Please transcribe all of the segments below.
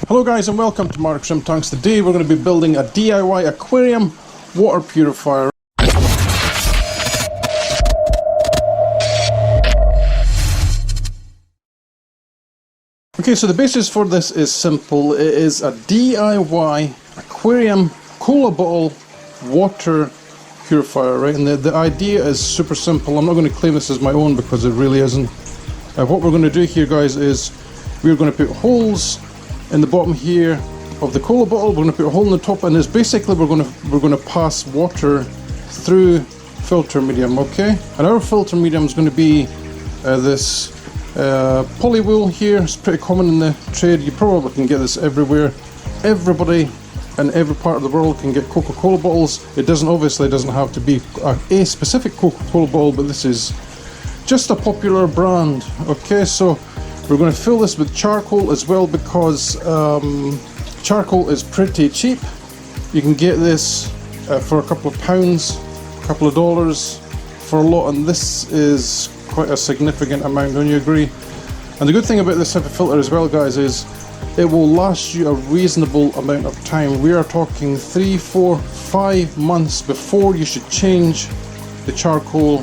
Hello guys and welcome to Mark Shrimp Tanks. Today we're going to be building a DIY aquarium water purifier. Okay, so the basis for this is simple. It is a DIY aquarium cola bottle water purifier, right? And the idea is super simple. I'm not going to claim this as my own because it really isn't. What we're going to do here, guys, is we're going to put holes in the bottom here of the cola bottle. We're going to put a hole in the top, and it's basically we're going to pass water through filter medium. Okay, and our filter medium is going to be this poly wool here. It's pretty common in the trade. You probably can get this everywhere. Everybody in every part of the world can get Coca-Cola bottles. It doesn't have to be a specific Coca-Cola bottle, but this is just a popular brand. Okay, so we're going to fill this with charcoal as well, because charcoal is pretty cheap. You can get this for a couple of pounds, a couple of dollars for a lot, and this is quite a significant amount, don't you agree? And the good thing about this type of filter as well, guys, is it will last you a reasonable amount of time. We are talking 3, 4, 5 months before you should change the charcoal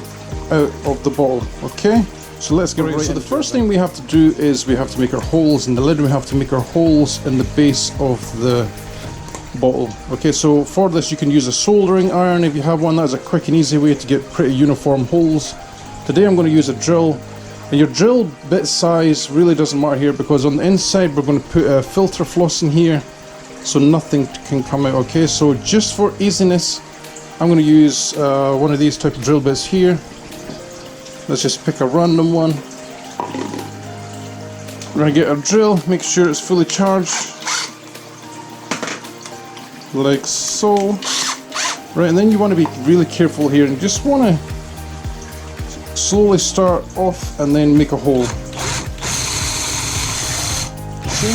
out of the bottle. Okay, so let's get right into it. So the first thing we have to do is we have to make our holes in the lid. We have to make our holes in the base of the bottle. Okay, so for this you can use a soldering iron if you have one. That's a quick and easy way to get pretty uniform holes. Today I'm going to use a drill, and your drill bit size really doesn't matter here, because on the inside we're going to put a filter floss in here so nothing can come out. Okay, so just for easiness I'm going to use one of these type of drill bits here. Let's just pick a random one. We're going to get our drill, make sure it's fully charged, like so. Right, and then you want to be really careful here and just want to slowly start off and then make a hole. See?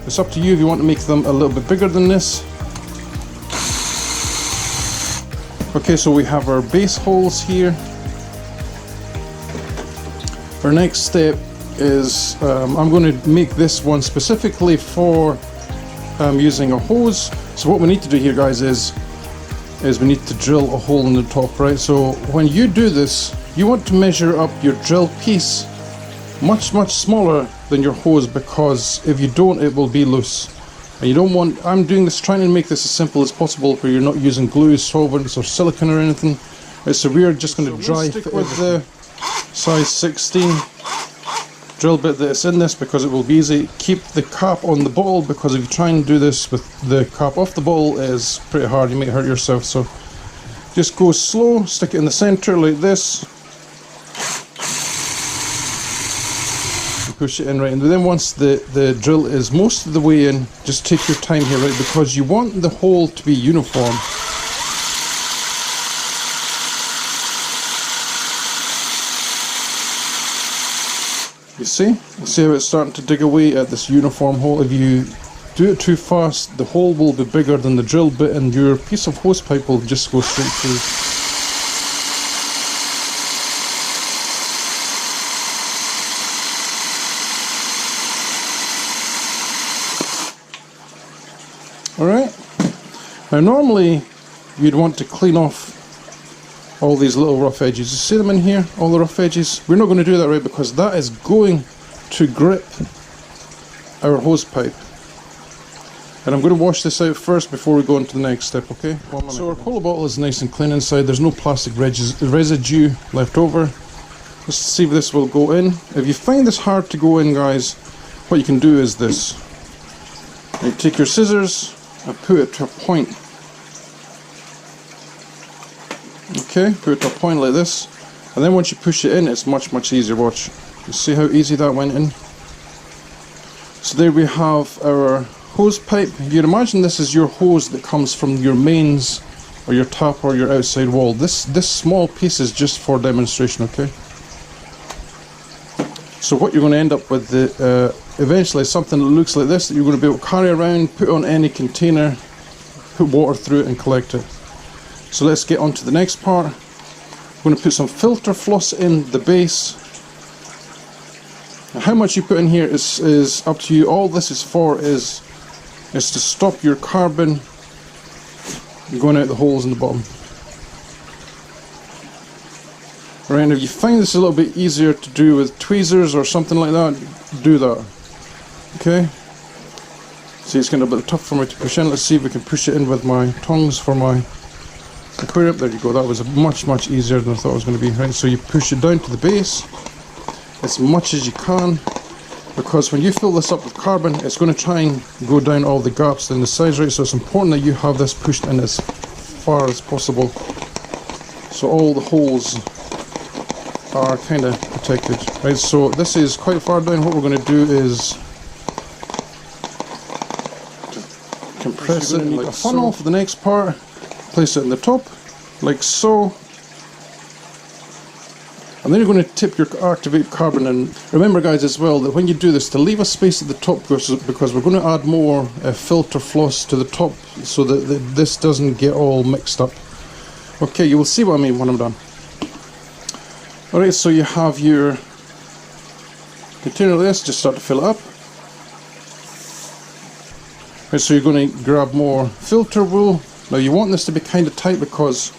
It's up to you if you want to make them a little bit bigger than this. Okay, so we have our base holes here. Our next step is I'm going to make this one specifically for using a hose. So what we need to do here, guys, is we need to drill a hole in the top, right? So when you do this, you want to measure up your drill piece much smaller than your hose, because if you don't, it will be loose. And you don't want, I'm doing this, trying to make this as simple as possible, where you're not using glue, solvents or silicone or anything. Right, so we're just going to dry fit with the size 16 drill bit that's in this, because it will be easy. Keep the cap on the bottle, because if you try and do this with the cap off the bottle, it is pretty hard. You might hurt yourself. So just go slow, stick it in the center like this, and push it in, right? And then once the drill is most of the way in, just take your time here, right? Because you want the hole to be uniform. You see how it's starting to dig away at this uniform hole. If you do it too fast, the hole will be bigger than the drill bit, and your piece of hose pipe will just go straight through. Alright, now normally you'd want to clean off all these little rough edges. You see them in here, all the rough edges? We're not going to do that, right, because that is going to grip our hose pipe. And I'm going to wash this out first before we go into the next step, okay? So our cola bottle is nice and clean inside. There's no plastic residue left over. Let's see if this will go in. If you find this hard to go in, guys, what you can do is this. You take your scissors and put it to a point. Okay, put it to a point like this, and then once you push it in, it's much easier. Watch, you see how easy that went in? So there we have our hose pipe. You'd imagine this is your hose that comes from your mains or your tap or your outside wall. This small piece is just for demonstration, okay? So what you're going to end up with eventually is something that looks like this, that you're going to be able to carry around, put on any container, put water through it and collect it. So let's get on to the next part. I'm going to put some filter floss in the base. How much you put in here is up to you. All this is for is to stop your carbon going out the holes in the bottom. Right, and if you find this a little bit easier to do with tweezers or something like that, do that. Okay? See, it's getting a bit tough for me to push in. Let's see if we can push it in with my tongs for my aquarium. There you go. That was much easier than I thought it was going to be. Right, so you push it down to the base as much as you can, because when you fill this up with carbon, it's going to try and go down all the gaps in the sides, right? So it's important that you have this pushed in as far as possible, so all the holes are kind of protected. Right, so this is quite far down. What we're going to do is compress it like a funnel for the next part. Place it in the top, like so. And then you're going to tip your activated carbon in. Remember guys as well that when you do this, to leave a space at the top, because we're going to add more filter floss to the top so that this doesn't get all mixed up. Okay, you will see what I mean when I'm done. Alright, so you have your container like this, just start to fill it up. Right, so you're going to grab more filter wool. Now you want this to be kind of tight because,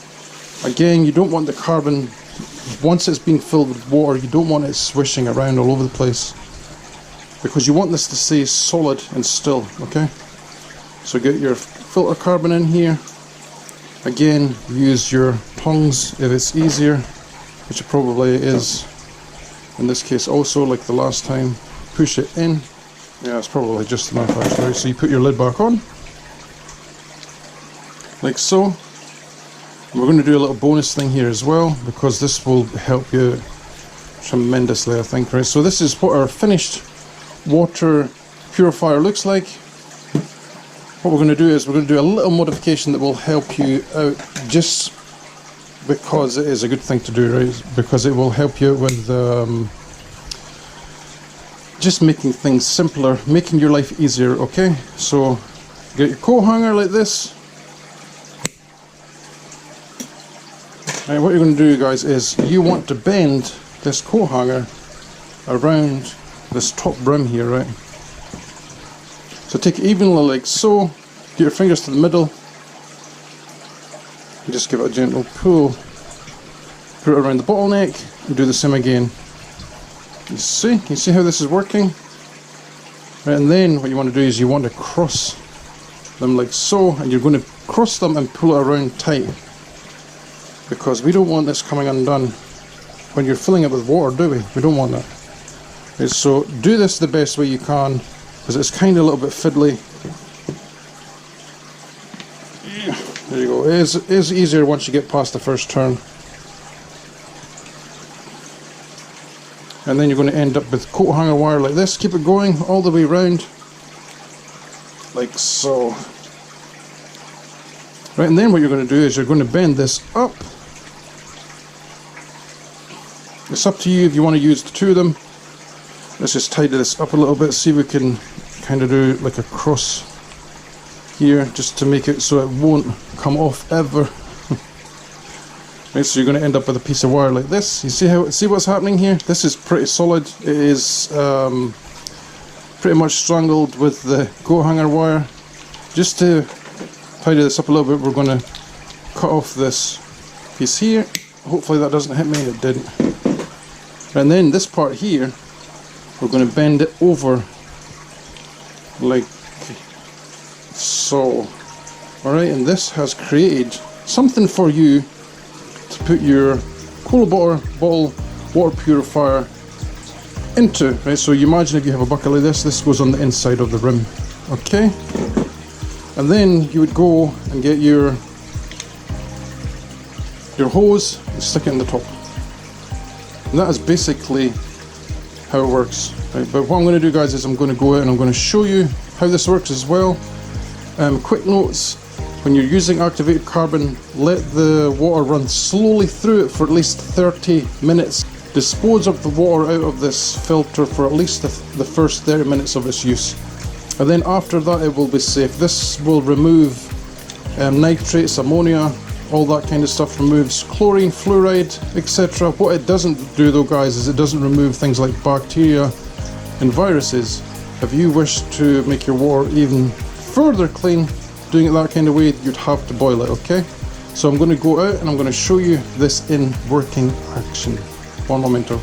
again, you don't want the carbon, once it's been filled with water, you don't want it swishing around all over the place, because you want this to stay solid and still, okay? So get your filter carbon in here. Again, use your tongs if it's easier, which it probably is in this case also, like the last time. Push it in. Yeah, it's probably just enough actually. So you put your lid back on, like so. We're going to do a little bonus thing here as well, because this will help you tremendously, I think. Right, so this is what our finished water purifier looks like. What we're going to do is we're going to do a little modification that will help you out, just because it is a good thing to do, right? Because it will help you with just making things simpler, making your life easier, okay? So get your coat hanger like this. And what you're going to do guys is you want to bend this coat hanger around this top brim here, right? So take it evenly like so, get your fingers to the middle, and just give it a gentle pull, put it around the bottleneck, and do the same again. You see how this is working? Right, and then what you want to do is you want to cross them like so, and you're going to cross them and pull it around tight, because we don't want this coming undone when you're filling it with water, do we? We don't want that. Right, so do this the best way you can, because it's kind of a little bit fiddly. There you go. It is easier once you get past the first turn. And then you're going to end up with coat hanger wire like this. Keep it going all the way around, like so. Right, and then what you're going to do is you're going to bend this up. It's up to you if you want to use the two of them. Let's just tidy this up a little bit, see if we can kind of do like a cross here, just to make it so it won't come off ever. Right, so you're going to end up with a piece of wire like this. You see what's happening here? This is pretty solid. It is pretty much strangled with the coat hanger wire. Just to tidy this up a little bit, we're going to cut off this piece here. Hopefully that doesn't hit me. It didn't. And then this part here, we're going to bend it over like so. Alright, and this has created something for you to put your cola bottle water purifier into. Right, so you imagine if you have a bucket like this goes on the inside of the rim. Okay? And then you would go and get your hose and stick it in the top. And that is basically how it works. Right, but what I'm going to do guys is I'm going to go out and I'm going to show you how this works as well. Quick notes: when you're using activated carbon, let the water run slowly through it for at least 30 minutes. Dispose of the water out of this filter for at least the first 30 minutes of its use. And then after that it will be safe. This will remove nitrates, ammonia, all that kind of stuff, removes chlorine, fluoride, etc. What it doesn't do though guys is it doesn't remove things like bacteria and viruses. If you wish to make your water even further clean, doing it that kind of way, you'd have to boil it, okay? So I'm going to go out and I'm going to show you this in working action. One momento.